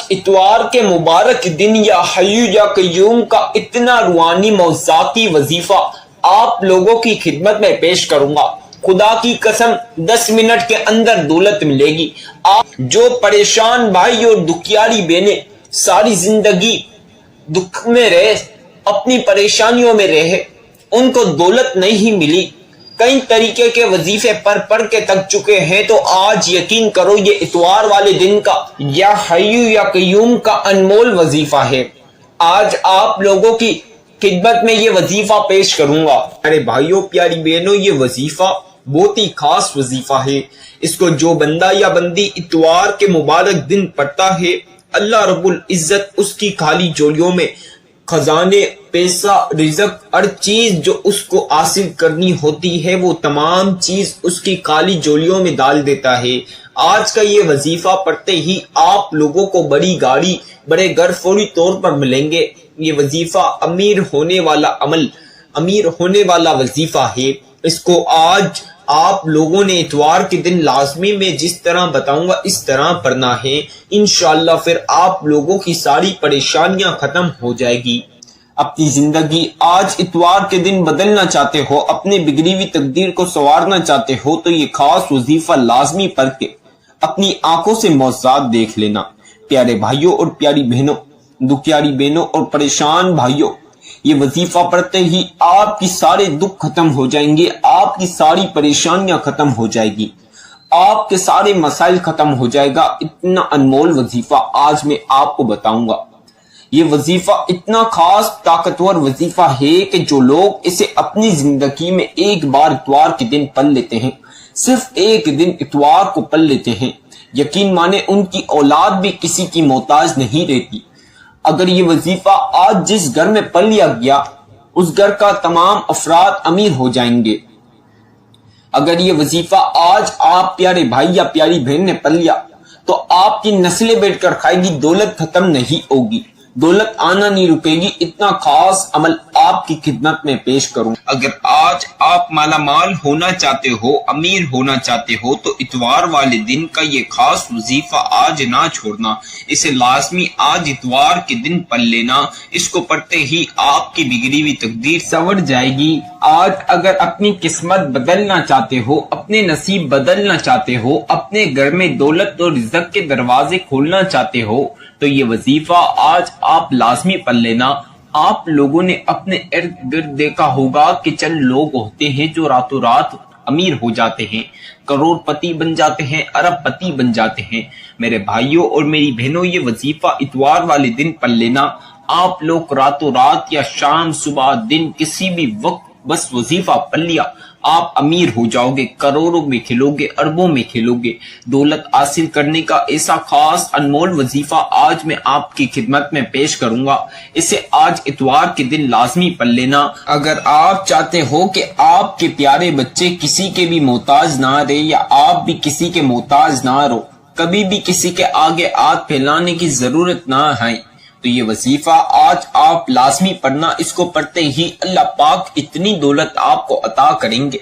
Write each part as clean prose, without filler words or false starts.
اتوار کے مبارک دن یا حی یا قیوم کا اتنا روحانی موضوعاتی وظیفہ آپ لوگوں کی خدمت میں پیش کروں گا۔ خدا کی قسم 10 منٹ کے اندر دولت ملے گی۔ آپ جو پریشان بھائی اور دکھیاری بہنیں ساری زندگی دکھ میں رہے، اپنی پریشانیوں میں رہے، ان کو دولت نہیں ملی، کئی طریقے کے وظیفے پڑھ کے تک چکے ہیں، تو آج یقین کرو یہ اتوار والے دن کا یا حی یا قیوم کا انمول وظیفہ ہے۔ آج آپ لوگوں کی خدمت میں یہ وظیفہ پیش کروں گا۔ ارے بھائیوں، پیاری بہنوں، یہ وظیفہ بہت ہی خاص وظیفہ ہے۔ اس کو جو بندہ یا بندی اتوار کے مبارک دن پڑھتا ہے، اللہ رب العزت اس کی خالی جولیوں میں خزانے، پیسہ، رزق، ہر چیز جو اس کو حاصل کرنی ہوتی ہے وہ تمام چیز اس کی خالی جولیوں میں ڈال دیتا ہے۔ آج کا یہ وظیفہ پڑھتے ہی آپ لوگوں کو بڑی گاڑی، بڑے گھر فوری طور پر ملیں گے۔ یہ وظیفہ امیر ہونے والا عمل، امیر ہونے والا وظیفہ ہے۔ اس کو آج آپ لوگوں نے اتوار کے دن لازمی میں جس طرح بتاؤں گا اس طرح پڑھنا ہے، انشاءاللہ پھر آپ لوگوں کی ساری پریشانیاں ختم ہو جائے گی۔ اپنی زندگی آج اتوار کے دن بدلنا چاہتے ہو، اپنے بگڑی ہوئی تقدیر کو سنوارنا چاہتے ہو، تو یہ خاص وظیفہ لازمی پڑھ کے اپنی آنکھوں سے معجزات دیکھ لینا۔ پیارے بھائیوں اور پیاری بہنوں، دکھیاری بہنوں اور پریشان بھائیوں، یہ وظیفہ پڑھتے ہی آپ کی سارے دکھ ختم ہو جائیں گے، آپ کی ساری پریشانیاں ختم ہو جائے گی، آپ کے سارے مسائل ختم ہو جائے گا۔ اتنا انمول وظیفہ آج میں آپ کو بتاؤں گا۔ یہ وظیفہ اتنا خاص طاقتور وظیفہ ہے کہ جو لوگ اسے اپنی زندگی میں ایک بار اتوار کے دن پڑھ لیتے ہیں، صرف ایک دن اتوار کو پڑھ لیتے ہیں، یقین مانے ان کی اولاد بھی کسی کی محتاج نہیں رہتی۔ اگر یہ وظیفہ آج جس گھر میں پڑھ لیا گیا، اس گھر کا تمام افراد امیر ہو جائیں گے۔ اگر یہ وظیفہ آج آپ پیارے بھائی یا پیاری بہن نے پڑھ لیا تو آپ کی نسلیں بیٹھ کر کھائے گی، دولت ختم نہیں ہوگی، دولت آنا نہیں رکے گی۔ اتنا خاص عمل آپ کی خدمت میں پیش کروں۔ اگر آج آپ مالا مال ہونا چاہتے ہو، امیر ہونا چاہتے ہو، تو اتوار والے دن کا یہ خاص وظیفہ آج نہ چھوڑنا، اسے لازمی آج اتوار کے دن پڑھ لینا۔ اس کو پڑھتے ہی آپ کی بگڑی ہوئی تقدیر سنور جائے گی۔ آج اگر اپنی قسمت بدلنا چاہتے ہو، اپنے نصیب بدلنا چاہتے ہو، اپنے گھر میں دولت اور رزق کے دروازے کھولنا چاہتے ہو، تو یہ وظیفہ آج آپ لازمی پڑھ لینا۔ آپ لوگوں نے اپنے ارد گرد دیکھا ہوگا کہ چند لوگ ہوتے ہیں جو راتوں رات امیر ہو جاتے ہیں، کروڑ پتی بن جاتے ہیں، ارب پتی بن جاتے ہیں۔ میرے بھائیوں اور میری بہنوں، یہ وظیفہ اتوار والے دن پڑھ لینا۔ آپ لوگ راتوں رات یا شام، صبح، دن، کسی بھی وقت بس وظیفہ پڑھ لیا، آپ امیر ہو جاؤ گے، کروڑوں میں کھیلو گے، اربوں میں کھیلو گے۔ دولت حاصل کرنے کا ایسا خاص انمول وظیفہ آج میں آپ کی خدمت میں پیش کروں گا، اسے آج اتوار کے دن لازمی پڑھ لینا۔ اگر آپ چاہتے ہو کہ آپ کے پیارے بچے کسی کے بھی محتاج نہ رہے، یا آپ بھی کسی کے محتاج نہ رہو، کبھی بھی کسی کے آگے ہاتھ پھیلانے کی ضرورت نہ ہے، تو یہ وظیفہ آج آپ لازمی پڑھنا۔ اس کو پڑھتے ہی اللہ پاک اتنی دولت آپ کو عطا کریں گے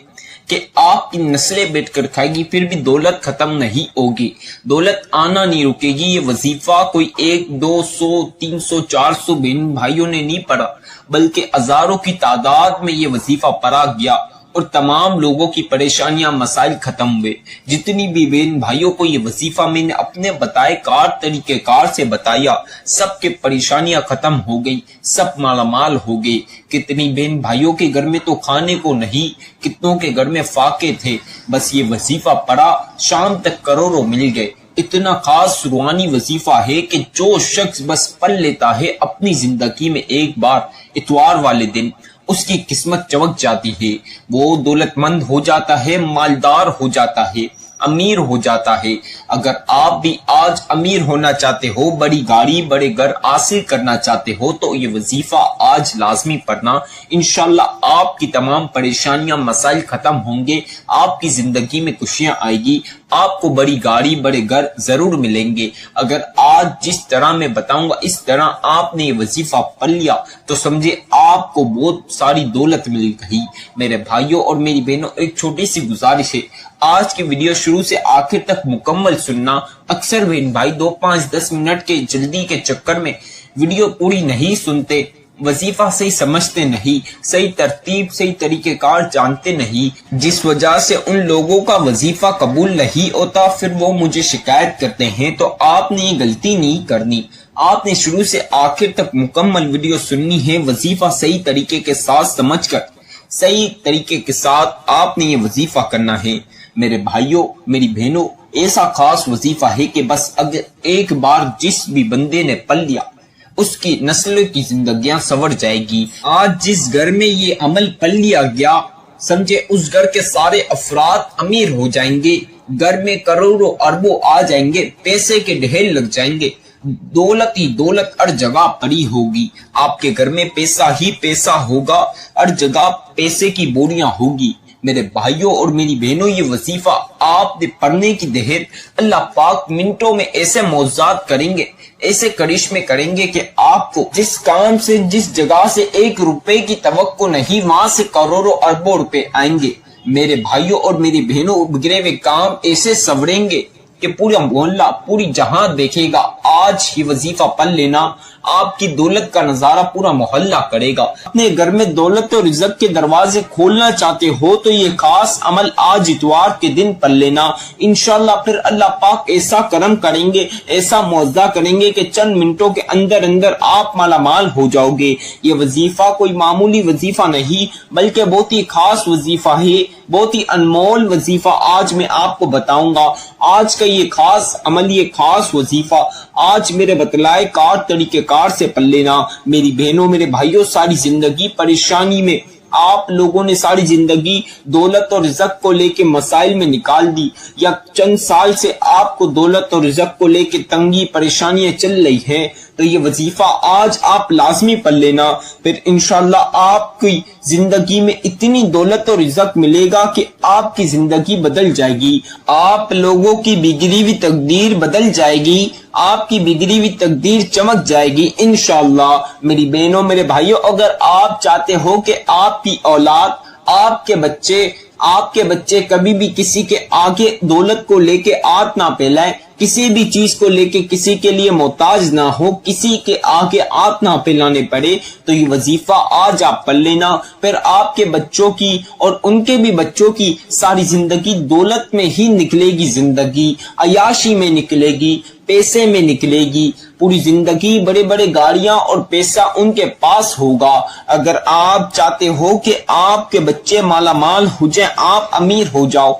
کہ آپ کی نسلیں بیٹھ کر کھائے گی، پھر بھی دولت ختم نہیں ہوگی، دولت آنا نہیں رکے گی۔ یہ وظیفہ کوئی 100، 200، 300، 400 بہن بھائیوں نے نہیں پڑھا، بلکہ ہزاروں کی تعداد میں یہ وظیفہ پڑھا گیا، اور تمام لوگوں کی پریشانیاں، مسائل ختم ہوئے۔ جتنی بھی بہن بھائیوں کو یہ وظیفہ میں نے اپنے بتائے طریقہ کار سے بتایا، سب کے پریشانیاں ختم ہو گئی، سب مالا مال ہو گئے۔ کتنی بہن بھائیوں کے گھر میں تو کھانے کو نہیں، کتنوں کے گھر میں فاقے تھے، بس یہ وظیفہ پڑھا، شام تک کروڑوں مل گئے۔ اتنا خاص روحانی وظیفہ ہے کہ جو شخص بس پڑھ لیتا ہے اپنی زندگی میں ایک بار اتوار والے دن، اس کی قسمت چمک جاتی ہے، وہ دولت مند ہو جاتا ہے، مالدار ہو جاتا ہے، امیر ہو جاتا ہے۔ اگر آپ بھی آج امیر ہونا چاہتے ہو، بڑی گاڑی، بڑے گھر حاصل کرنا چاہتے ہو، تو یہ وظیفہ آج لازمی پڑھنا۔ انشاءاللہ آپ کی تمام پریشانیاں، مسائل ختم ہوں گے، آپ کی زندگی میں خوشیاں آئے گی، آپ کو بڑی گاڑی بڑے گھر ضرور ملیں گے۔ اگر آج جس طرح میں بتاؤں گا اس طرح آپ نے یہ وظیفہ پڑھ لیا تو سمجھے آپ کو بہت ساری دولت مل گئی۔ میرے بھائیوں اور میری بہنوں، ایک چھوٹی سی گزارش ہے، آج کی ویڈیو شروع سے آخر تک مکمل سننا۔ اکثر بہن بھائی 2 5 10 منٹ کے جلدی کے چکر میں ویڈیو پوری نہیں سنتے، وظیفہ صحیح سمجھتے نہیں، صحیح ترتیب صحیح طریقہ کار جانتے نہیں، جس وجہ سے ان لوگوں کا وظیفہ قبول نہیں ہوتا، پھر وہ مجھے شکایت کرتے ہیں۔ تو آپ نے یہ غلطی نہیں کرنی، آپ نے شروع سے آخر تک مکمل ویڈیو سننی ہے، وظیفہ صحیح طریقے کے ساتھ سمجھ کر صحیح طریقے کے ساتھ آپ نے یہ وظیفہ کرنا ہے۔ میرے بھائیوں میری بہنوں، ایسا خاص وظیفہ ہے کہ بس اگر ایک بار جس بھی بندے نے پڑھ لیا اس کی نسلوں کی زندگیاں سنور جائے گی۔ آج جس گھر میں یہ عمل پڑھ لیا گیا، سمجھے اس گھر کے سارے افراد امیر ہو جائیں گے، گھر میں کروڑوں اربوں آ جائیں گے، پیسے کے ڈھیر لگ جائیں گے، دولت ہی دولت ہر جگہ پڑی ہوگی، آپ کے گھر میں پیسہ ہی پیسہ ہوگا، ہر جگہ پیسے کی بوریاں ہوگی۔ میرے بھائیوں اور میری بہنوں، یہ وظیفہ آپ نے پڑھنے کی دہر اللہ پاک منٹوں میں ایسے معجزات کریں گے، ایسے کرشمے کریں گے کہ آپ کو جس کام سے جس جگہ سے 1 روپے کی توقع نہیں، وہاں سے کروڑوں اربوں روپے آئیں گے۔ میرے بھائیوں اور میری بہنوں، بگڑے ہوئے کام ایسے سنوریں گے کہ پورا محلہ پوری جہاں دیکھے گا۔ آج ہی وظیفہ پڑھ لینا، آپ کی دولت کا نظارہ پورا محلہ کرے گا۔ اپنے گھر میں دولت اور رزق کے دروازے کھولنا چاہتے ہو تو یہ خاص عمل آج اتوار کے دن پڑھ لینا، انشاءاللہ پھر اللہ پاک ایسا کرم کریں گے، ایسا معجزہ کریں گے کہ چند منٹوں کے اندر اندر آپ مالا مال ہو جاؤ گے۔ یہ وظیفہ کوئی معمولی وظیفہ نہیں بلکہ بہت ہی خاص وظیفہ ہے، بہت ہی انمول وظیفہ آج میں آپ کو بتاؤں گا۔ آج کا یہ خاص عمل، یہ خاص وظیفہ آج میرے بتلائے کار طریقے کار سے پڑھ لینا۔ میری بہنوں میرے بھائیوں، ساری زندگی پریشانی میں آپ لوگوں نے ساری زندگی دولت اور رزق کو لے کے مسائل میں نکال دی، یا چند سال سے آپ کو دولت اور رزق کو لے کے تنگی پریشانیاں چل رہی ہیں، تو یہ وظیفہ آج آپ لازمی پڑھ لینا، پھر انشاءاللہ آپ کی زندگی میں اتنی دولت اور رزق ملے گا کہ آپ کی زندگی بدل جائے گی، آپ لوگوں کی بگڑی ہوئی تقدیر بدل جائے گی، آپ کی بگڑی ہوئی تقدیر چمک جائے گی انشاءاللہ۔ میری بہنوں میرے بھائیوں، اگر آپ چاہتے ہو کہ آپ کی اولاد، آپ کے بچے کبھی بھی کسی کے آگے دولت کو لے کے ہاتھ نہ پھیلائیں، کسی بھی چیز کو لے کے کسی کے لیے محتاج نہ ہو، کسی کے آگے ہاتھ نہ پھیلانے پڑے، تو یہ وظیفہ آج آپ پڑھ لینا، پھر آپ کے بچوں کی اور ان کے بھی بچوں کی ساری زندگی دولت میں ہی نکلے گی، زندگی عیاشی میں نکلے گی، پیسے میں نکلے گی، پوری زندگی بڑے بڑے گاڑیاں اور پیسہ ان کے پاس ہوگا۔ اگر آپ چاہتے ہو کہ آپ کے بچے مالا مال ہو جائیں، آپ امیر ہو جاؤ،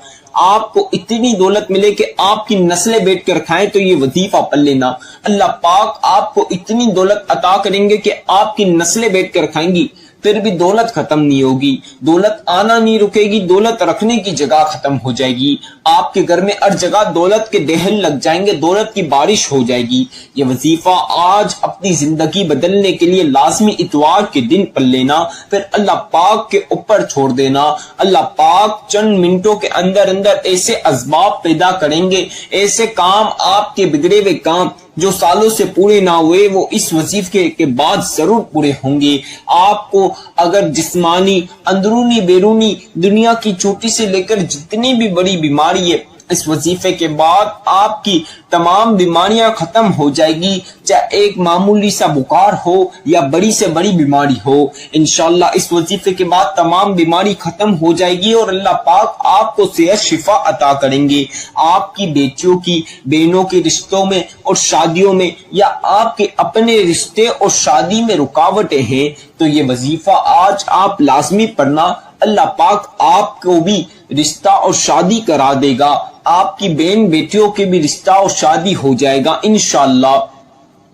آپ کو اتنی دولت ملے کہ آپ کی نسلیں بیٹھ کر کھائیں، تو یہ وظیفہ پڑھ لینا، اللہ پاک آپ کو اتنی دولت عطا کریں گے کہ آپ کی نسلیں بیٹھ کر کھائیں گی، پھر بھی دولت ختم نہیں ہوگی، دولت آنا نہیں رکے گی، دولت رکھنے کی جگہ ختم ہو جائے گی، آپ کے گھر میں ہر جگہ دولت کے ڈھیر لگ جائیں گے، دولت کی بارش ہو جائے گی۔ یہ وظیفہ آج اپنی زندگی بدلنے کے لیے لازمی اتوار کے دن پڑھ لینا، پھر اللہ پاک کے اوپر چھوڑ دینا، اللہ پاک چند منٹوں کے اندر اندر ایسے اسباب پیدا کریں گے، ایسے کام آپ کے بگڑے ہوئے کام جو سالوں سے پورے نہ ہوئے وہ اس وظیفے کے بعد ضرور پورے ہوں گے۔ آپ کو اگر جسمانی اندرونی بیرونی دنیا کی چھوٹی سے لے کر جتنی بھی بڑی بیماری ہے، اس وظیفے کے بعد آپ کی تمام بیماریاں ختم ہو جائے گی، چاہے ایک معمولی سا بخار ہو یا بڑی سے بڑی بیماری ہو، انشاءاللہ اس وظیفے کے بعد تمام بیماری ختم ہو جائے گی اور اللہ پاک آپ کو صحت شفا عطا کریں گے۔ آپ کی بیٹیوں کی بہنوں کے رشتوں میں اور شادیوں میں، یا آپ کے اپنے رشتے اور شادی میں رکاوٹیں ہیں، تو یہ وظیفہ آج آپ لازمی پڑھنا، اللہ پاک آپ کو بھی رشتہ اور شادی کرا دے گا، آپ کی بہن بیٹیوں کے بھی رشتہ اور شادی ہو جائے گا انشاءاللہ۔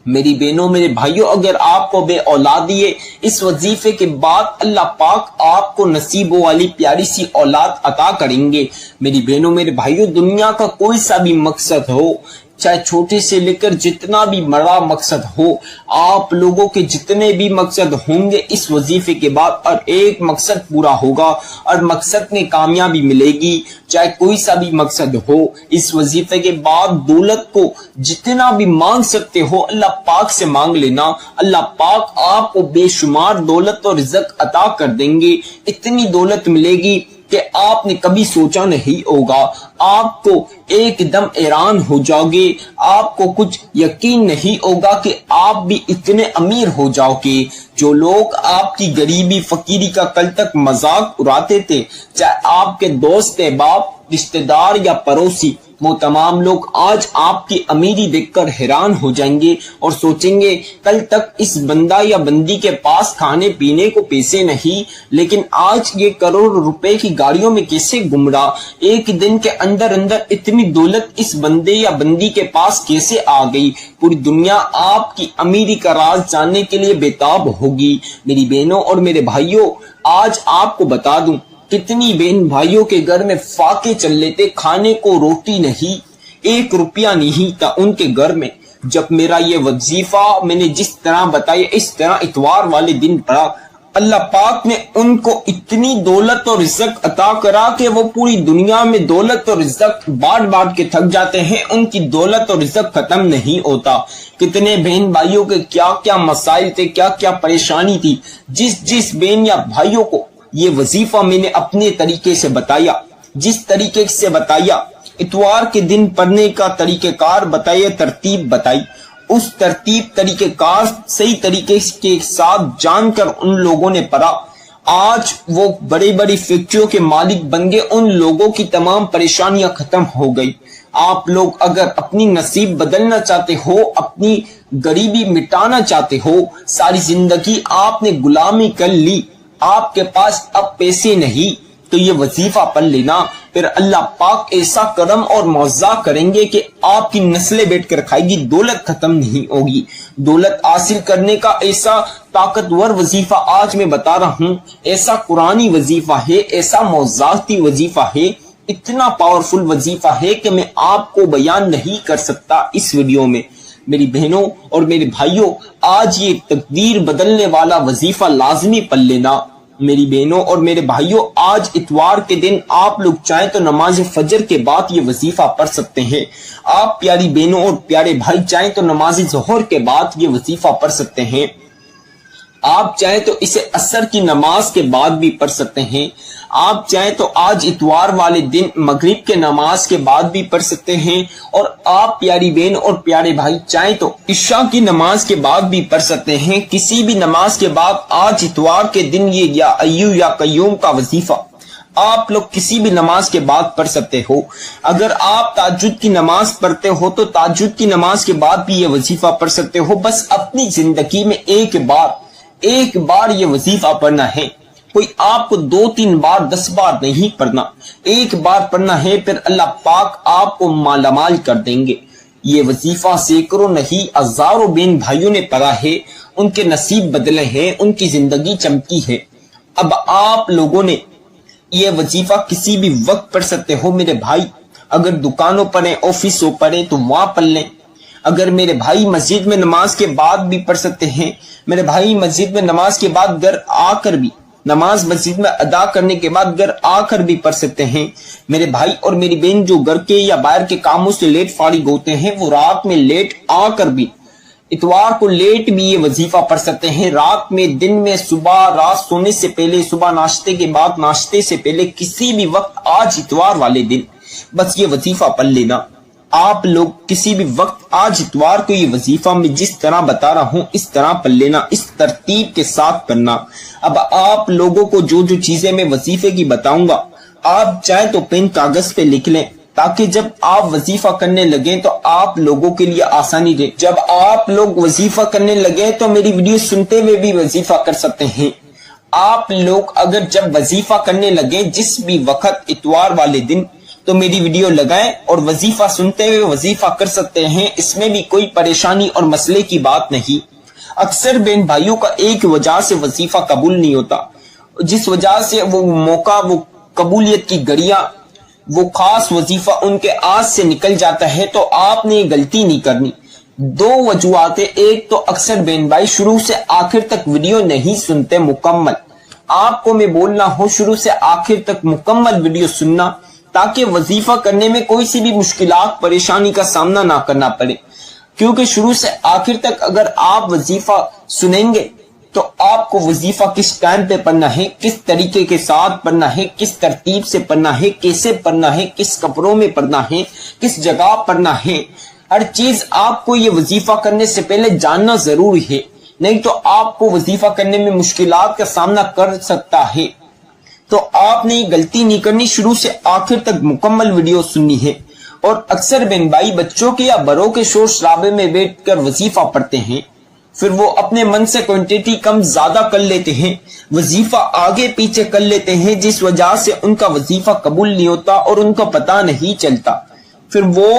میری بہنوں میرے بھائیوں، اگر آپ کو بے اولادی ہے، اس وظیفے کے بعد اللہ پاک آپ کو نصیبوں والی پیاری سی اولاد عطا کریں گے۔ میری بہنوں میرے بھائیوں، دنیا کا کوئی سا بھی مقصد ہو، چاہے چھوٹے سے لے کر جتنا بھی بڑا مقصد ہو، آپ لوگوں کے جتنے بھی مقصد ہوں گے اس وظیفے کے بعد، اور ایک مقصد پورا ہوگا اور مقصد میں کامیابی ملے گی، چاہے کوئی سا بھی مقصد ہو، اس وظیفے کے بعد دولت کو جتنا بھی مانگ سکتے ہو اللہ پاک سے مانگ لینا، اللہ پاک آپ کو بے شمار دولت اور رزق عطا کر دیں گے، اتنی دولت ملے گی کہ آپ نے کبھی سوچا نہیں ہوگا، آپ کو ایک دم حیران ہو جاؤ گے، آپ کو کچھ یقین نہیں ہوگا کہ آپ بھی اتنے امیر ہو جاؤ گے۔ جو لوگ آپ کی غریبی فقیری کا کل تک مذاق اڑاتے تھے، چاہے آپ کے دوست باپ رشتہ دار یا پڑوسی، وہ تمام لوگ آج آپ کی امیری دیکھ کر حیران ہو جائیں گے اور سوچیں گے کل تک اس بندہ یا بندی کے پاس کھانے پینے کو پیسے نہیں، لیکن آج یہ کروڑ روپے کی گاڑیوں میں کیسے گم رہا، ایک دن کے اندر اندر اتنی دولت اس بندے یا بندی کے پاس کیسے آ گئی۔ پوری دنیا آپ کی امیری کا راز جاننے کے لیے بےتاب ہوگی۔ میری بہنوں اور میرے بھائیوں، آج آپ کو بتا دوں کتنی بہن بھائیوں کے گھر میں فاقے چل لیتے، کھانے کو روٹی نہیں، 1 روپیہ نہیں تھا ان کے گھر میں۔ جب میرا یہ وظیفہ میں نے جس طرح بتایا اس طرح اتوار والے دن پڑا، اللہ پاک نے ان کو اتنی دولت اور رزق عطا کرا کہ وہ پوری دنیا میں دولت اور رزق بانٹ کے تھک جاتے ہیں، ان کی دولت اور رزق ختم نہیں ہوتا۔ کتنے بہن بھائیوں کے کیا کیا مسائل تھے، کیا کیا پریشانی تھی، جس بہن یا بھائیوں کو یہ وظیفہ میں نے اپنے طریقے سے بتایا، جس طریقے سے بتایا، اتوار کے دن پڑھنے کا طریقہ کار بتایا، ترتیب بتائی، اس ترتیب طریقہ کار صحیح طریقے کے ساتھ جان کر ان لوگوں نے پڑھا، آج وہ بڑی بڑی فیکٹریوں کے مالک بن گئے، ان لوگوں کی تمام پریشانیاں ختم ہو گئی۔ آپ لوگ اگر اپنی نصیب بدلنا چاہتے ہو، اپنی غریبی مٹانا چاہتے ہو، ساری زندگی آپ نے غلامی کر لی، آپ کے پاس اب پیسے نہیں، تو یہ وظیفہ پڑھ لینا، پھر اللہ پاک ایسا کرم اور معاوضہ کریں گے کہ آپ کی نسلیں بیٹھ کر کھائے گی، دولت ختم نہیں ہوگی۔ دولت حاصل کرنے کا ایسا طاقتور وظیفہ آج میں بتا رہا ہوں، ایسا قرآنی وظیفہ ہے، ایسا معجزاتی وظیفہ ہے، اتنا پاورفل وظیفہ ہے کہ میں آپ کو بیان نہیں کر سکتا اس ویڈیو میں۔ میری بہنوں اور میرے بھائیوں، آج یہ تقدیر بدلنے والا وظیفہ لازمی پڑھ لینا۔ میری بہنوں اور میرے بھائیوں، آج اتوار کے دن آپ لوگ چاہیں تو نماز فجر کے بعد یہ وظیفہ پڑھ سکتے ہیں، آپ پیاری بہنوں اور پیارے بھائی چاہیں تو نماز ظہر کے بعد یہ وظیفہ پڑھ سکتے ہیں، آپ چاہیں تو اسے عصر کی نماز کے بعد بھی پڑھ سکتے ہیں، آپ چاہیں تو آج اتوار والے دن مغرب کے نماز کے بعد بھی پڑھ سکتے ہیں، اور آپ پیاری بہن اور پیارے بھائی چاہیں تو عشاء کی نماز کے بعد بھی پڑھ سکتے ہیں، کسی بھی نماز کے بعد آج اتوار کے دن یہ یا ایو یا قیوم کا وظیفہ آپ لوگ کسی بھی نماز کے بعد پڑھ سکتے ہو۔ اگر آپ تہجد کی نماز پڑھتے ہو تو تہجد کی نماز کے بعد بھی یہ وظیفہ پڑھ سکتے ہو، بس اپنی زندگی میں ایک بار یہ وظیفہ پڑھنا ہے، کوئی آپ کو 2-3 بار 10 بار نہیں پڑھنا، ایک بار پڑھنا ہے، پھر اللہ پاک آپ کو مالا مال کر دیں گے۔ یہ وظیفہ سینکڑوں نہیں ہزاروں بہن بھائیوں نے پڑھا ہے، ان کے نصیب بدلے ہیں، ان کی زندگی چمکی ہے۔ اب آپ لوگوں نے یہ وظیفہ کسی بھی وقت پڑھ سکتے ہو میرے بھائی، اگر دکانوں پر ہیں، آفسوں پر ہیں تو وہاں پڑھ لیں، اگر میرے بھائی مسجد میں نماز کے بعد بھی پڑھ سکتے ہیں، میرے بھائی مسجد میں نماز کے بعد گھر آ کر بھی، نماز مسجد میں ادا کرنے کے بعد گھر آ کر بھی پڑھ سکتے ہیں، میرے بھائی اور میری بہن جو گھر کے یا باہر کے کاموں سے لیٹ فارغ ہوتے ہیں، وہ رات میں لیٹ آ کر بھی، اتوار کو لیٹ بھی یہ وظیفہ پڑھ سکتے ہیں، رات میں، دن میں، صبح، رات سونے سے پہلے، صبح ناشتے کے بعد، ناشتے سے پہلے، کسی بھی وقت آج اتوار والے دن بس یہ وظیفہ پڑھ لینا۔ آپ لوگ کسی بھی وقت آج اتوار کو یہ وظیفہ میں جس طرح بتا رہا ہوں اس طرح پڑھ لینا، اس ترتیب کے ساتھ پڑھنا۔ اب آپ لوگوں کو جو چیزیں میں وظیفے کی بتاؤں گا، آپ چاہیں تو پین کاغذ پہ لکھ لیں، تاکہ جب آپ وظیفہ کرنے لگیں تو آپ لوگوں کے لیے آسانی رہے۔ جب آپ لوگ وظیفہ کرنے لگے تو میری ویڈیو سنتے ہوئے بھی وظیفہ کر سکتے ہیں۔ آپ لوگ اگر جب وظیفہ کرنے لگے جس بھی وقت اتوار والے دن، تو میری ویڈیو لگائیں اور وظیفہ سنتے ہوئے وظیفہ کر سکتے ہیں، اس میں بھی کوئی پریشانی اور مسئلے کی بات نہیں۔ اکثر بہن بھائیوں کا ایک وجہ سے وظیفہ قبول نہیں ہوتا، جس وجہ سے وہ موقع، وہ قبولیت کی گھڑیاں وہ خاص وظیفہ ان کے ہاتھ سے نکل جاتا ہے تو آپ نے یہ غلطی نہیں کرنی۔ دو وجوہات ہیں، ایک تو اکثر بہن بھائی شروع سے آخر تک ویڈیو نہیں سنتے مکمل، آپ کو میں بولنا ہوں شروع سے آخر تک مکمل ویڈیو سننا تاکہ وظیفہ کرنے میں کوئی سی بھی مشکلات پریشانی کا سامنا نہ کرنا پڑے، کیونکہ شروع سے آخر تک اگر آپ وظیفہ سنیں گے تو آپ کو وظیفہ کس ٹائم پہ پڑھنا ہے، کس طریقے کے ساتھ پڑھنا ہے، کس ترتیب سے پڑھنا ہے، کیسے پڑھنا ہے، کس کپڑوں میں پڑھنا ہے، کس جگہ پڑھنا ہے، ہر چیز آپ کو یہ وظیفہ کرنے سے پہلے جاننا ضروری ہے، نہیں تو آپ کو وظیفہ کرنے میں مشکلات کا سامنا کر سکتا ہے۔ تو آپ نے یہ غلطی نہیں کرنی، شروع سے آخر تک مکمل ویڈیو سننی ہے۔ اور اکثر بہن بھائی بچوں کے یا بڑوں کے شور شرابے میں بیٹھ کر وظیفہ پڑھتے ہیں، پھر وہ اپنے من سے کوانٹٹی کم زیادہ کر لیتے ہیں، وظیفہ آگے پیچھے کر لیتے ہیں، جس وجہ سے ان کا وظیفہ قبول نہیں ہوتا اور ان کو پتہ نہیں چلتا، پھر وہ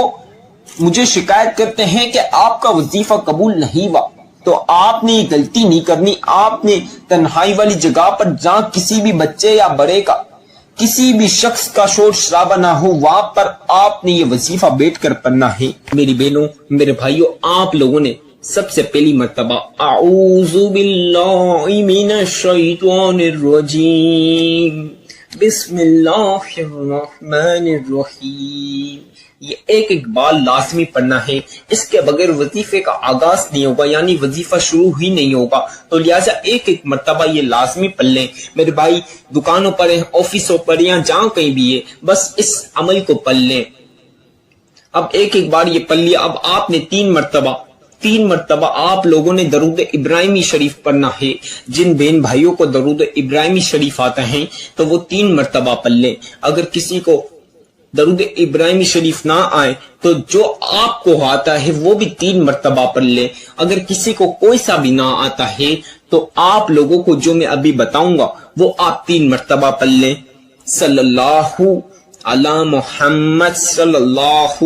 مجھے شکایت کرتے ہیں کہ آپ کا وظیفہ قبول نہیں ہوا۔ تو آپ نے یہ غلطی نہیں کرنی، آپ نے تنہائی والی جگہ پر جہاں کسی بھی بچے یا بڑے کا، کسی بھی شخص کا شور شرابہ نہ ہو، وہاں پر آپ نے یہ وظیفہ بیٹھ کر پڑھنا ہے۔ میری بہنوں، میرے بھائیوں، آپ لوگوں نے سب سے پہلی مرتبہ اعوذ باللہ من الشیطان الرجیم بسم اللہ الرحمن الرحیم، یہ ایک بار لازمی پڑھنا ہے، اس کے بغیر وظیفے کا آغاز نہیں ہوگا، یعنی وظیفہ شروع ہی نہیں ہوگا، تو لہٰذا ایک مرتبہ یہ لازمی پڑھ لیں میرے بھائی، دکانوں پر ہیں، آفسوں پر یا جہاں کہیں بھی ہے، بس اس عمل کو پڑھ لیں۔ اب ایک بار یہ پڑھ لیا، اب آپ نے تین مرتبہ آپ لوگوں نے درود ابراہیمی شریف پڑھنا ہے۔ جن بہن بھائیوں کو درود ابراہیمی شریف آتا ہے تو وہ 3 مرتبہ پڑھ لیں، اگر کسی کو درود ابراہیمی شریف نہ آئے تو جو آپ کو آتا ہے وہ بھی 3 مرتبہ پڑھ لیں، اگر کسی کو کوئی سا بھی نہ آتا ہے تو آپ لوگوں کو جو میں ابھی بتاؤں گا وہ آپ 3 مرتبہ پڑھ لیں۔ صلی اللہ علی محمد صلی اللہ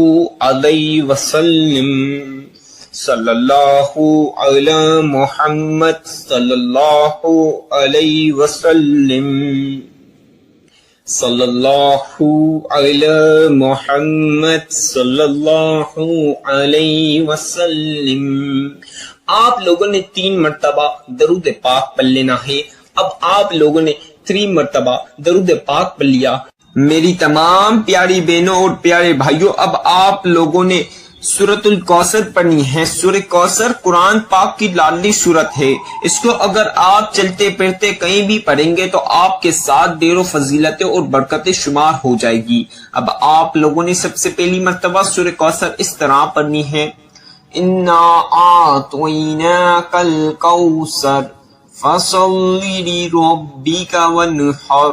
علیہ وسلم، صلی اللہ علی محمد صلی اللہ علیہ وسلم، صلی اللہ علی محمد صلی اللہ علیہ وسلم۔ آپ لوگوں نے 3 مرتبہ درود پاک پڑھ لینا ہے۔ اب آپ لوگوں نے 3 مرتبہ درود پاک پڑھ لیا۔ میری تمام پیاری بہنوں اور پیارے بھائیوں، اب آپ لوگوں نے سورۃ الکوثر پڑھنی ہے۔ سورہ کوثر قرآن پاک کی لاڈلی سورت ہے، اس کو اگر آپ چلتے پھرتے کہیں بھی پڑھیں گے تو آپ کے ساتھ ڈھیروں فضیلتیں اور برکتیں شمار ہو جائے گی۔ اب آپ لوگوں نے سب سے پہلی مرتبہ سورہ کوثر اس طرح پڑھنی ہے، انا اعطیناک الکوثر فصل لربک وانحر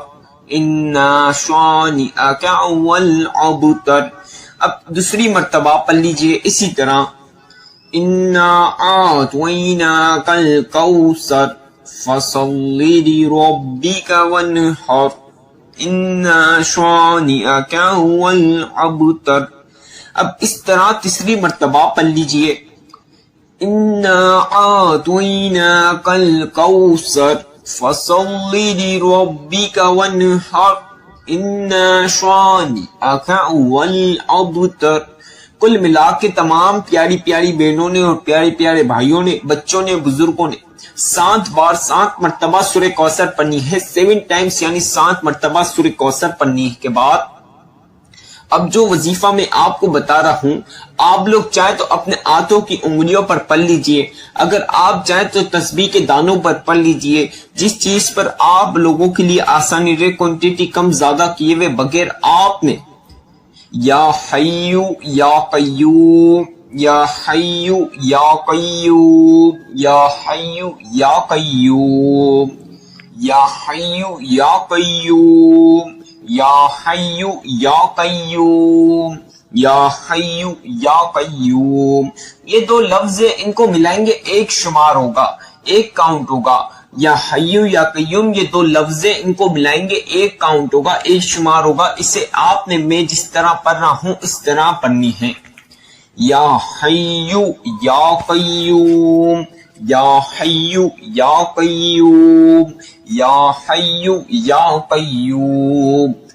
انا شانئک هو الابتر۔ اب دوسری مرتبہ پڑھ لیجئے اسی طرح، انا اعطیناک الکوثر فصل لربک وانحر انا شانئک هو الابتر۔ اب اس طرح تیسری مرتبہ پڑھ لیجئے، انا اعطیناک الکوثر فصل لربک وانحر انا شانئک هو الابتر۔ کل ملا کے تمام پیاری پیاری بہنوں نے اور پیارے پیارے بھائیوں نے، بچوں نے، بزرگوں نے 7 بار 7 مرتبہ سورہ کوثر پڑھنی ہے، 7 ٹائمز یعنی 7 مرتبہ سورہ کوثر پڑھنی کے بعد اب جو وظیفہ میں آپ کو بتا رہا ہوں، آپ لوگ چاہے تو اپنے ہاتھوں کی انگلیوں پر پڑھ لیجئے، اگر آپ چاہے تو تسبیح کے دانوں پر پڑھ لیجئے، جس چیز پر آپ لوگوں کے لیے آسانی رہے، کوانٹٹی کم زیادہ کیے ہوئے بغیر آپ نے یا حیو یا قیوم، یا حیو یا قیوم، یا حیو یا قیوم، یا حیو یا قیوم، یا حیو یا قیوم، یا حیو یا قیوم، یہ 2 لفظ ان کو ملائیں گے ایک شمار ہوگا، ایک کاؤنٹ ہوگا۔ یا حیو یا قیوم، یہ 2 لفظ ان کو ملائیں گے ایک کاؤنٹ ہوگا، ایک شمار ہوگا۔ اسے آپ نے میں جس طرح پڑھ رہا ہوں اس طرح پڑھنی ہے، یا حیو یا قیوم، یا حیو یا قیوم، یا حیو یا قیوم،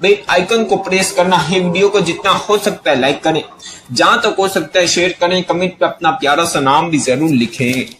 بیل آئیکن کو پریس کرنا ہے، ویڈیو کو جتنا ہو سکتا ہے لائک کریں، جہاں تک ہو سکتا ہے شیئر کریں، کمنٹ پہ اپنا پیارا سا نام بھی ضرور لکھیں۔